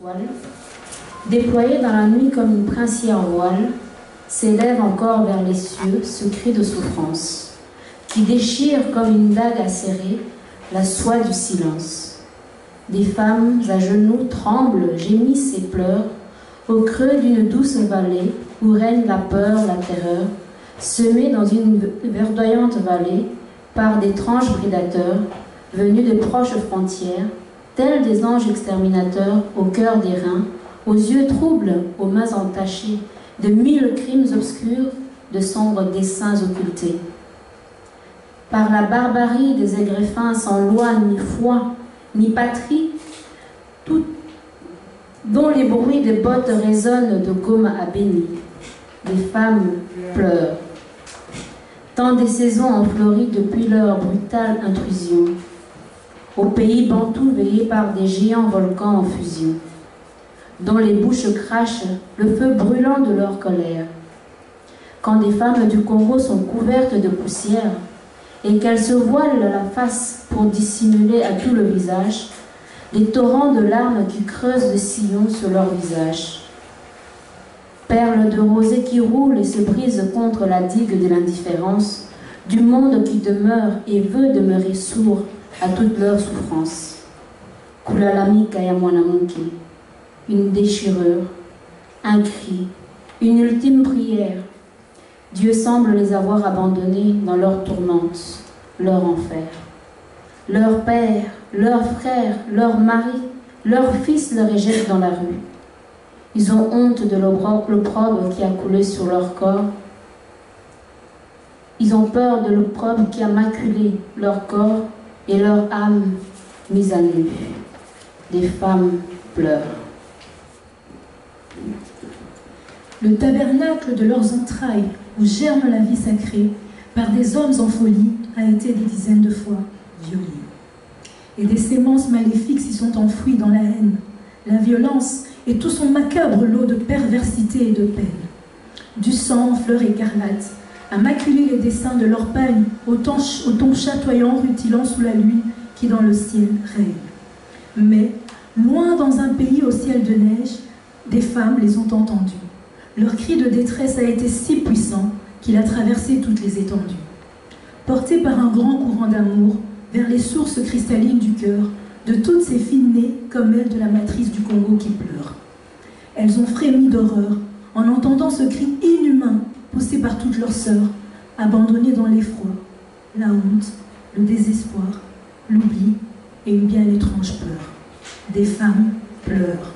Toile, déployée dans la nuit comme une princière voile, s'élève encore vers les cieux ce cri de souffrance, qui déchire comme une dague acérée la soie du silence. Des femmes à genoux tremblent, gémissent et pleurent, au creux d'une douce vallée où règne la peur, la terreur, semée dans une verdoyante vallée par d'étranges prédateurs venus de proches frontières, tels des anges exterminateurs au cœur d'airain, aux yeux troubles, aux mains entachées, de 1000 crimes obscurs, de sombres desseins occultés. Par la barbarie des égreffins sans loi ni foi, ni patrie, tout, dont les bruits des bottes résonnent de gomme à béni, des femmes pleurent. Tant des saisons ont fleuri depuis leur brutale intrusion, au pays bantou veillé par des géants volcans en fusion, dont les bouches crachent le feu brûlant de leur colère. Quand des femmes du Congo sont couvertes de poussière et qu'elles se voilent la face pour dissimuler à tout le visage, des torrents de larmes qui creusent le sillon sur leur visage. Perles de rosée qui roulent et se brisent contre la digue de l'indifférence du monde qui demeure et veut demeurer sourd à toutes leurs souffrances. Kulalami Kayamwanamunki, une déchirure, un cri, une ultime prière. Dieu semble les avoir abandonnés dans leur tourmente, leur enfer. Leur père, leurs frères, leurs maris, leurs fils les rejettent dans la rue. Ils ont honte de l'opprobre qui a coulé sur leur corps. Ils ont peur de l'opprobre qui a maculé leur corps et leur âme mise à nu. Des femmes pleurent. Le tabernacle de leurs entrailles, où germe la vie sacrée, par des hommes en folie, a été des dizaines de fois violé. Et des sémences maléfiques s'y sont enfouies dans la haine, la violence et tout son macabre lot de perversité et de peine. Du sang en fleurs écarlates, à maculer les dessins de leur pagne, au ton chatoyant rutilant sous la lune qui dans le ciel règne. Mais, loin dans un pays au ciel de neige, des femmes les ont entendues. Leur cri de détresse a été si puissant qu'il a traversé toutes les étendues. Porté par un grand courant d'amour vers les sources cristallines du cœur de toutes ces filles nées comme elles de la matrice du Congo qui pleure. Elles ont frémi d'horreur en entendant ce cri inhumain poussé par toutes leurs sœurs, abandonnées dans l'effroi, la honte, le désespoir, l'oubli et une bien étrange peur. Des femmes pleurent.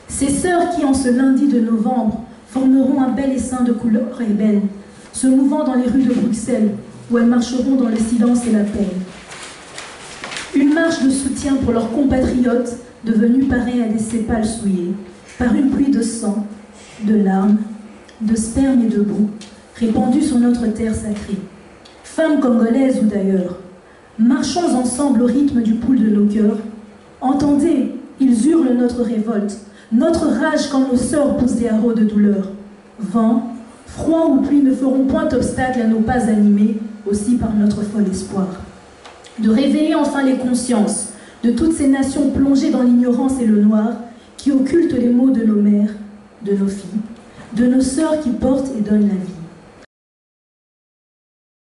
Ces sœurs qui, en ce lundi de novembre, formeront un bel essaim de couleur ébène, se mouvant dans les rues de Bruxelles, où elles marcheront dans le silence et la peine. Une marche de soutien pour leurs compatriotes, devenus pareils à des sépales souillés, par une pluie de sang, de larmes, de sperme et de boue, répandus sur notre terre sacrée. Femmes congolaises ou d'ailleurs, marchons ensemble au rythme du pouls de nos cœurs. Entendez, ils hurlent notre révolte, notre rage quand nos sœurs poussent des haro de douleur. Vent, froid ou pluie ne feront point obstacle à nos pas animés, aussi par notre fol espoir. De réveiller enfin les consciences de toutes ces nations plongées dans l'ignorance et le noir, qui occultent les maux de nos mères, de nos filles, de nos sœurs qui portent et donnent la vie.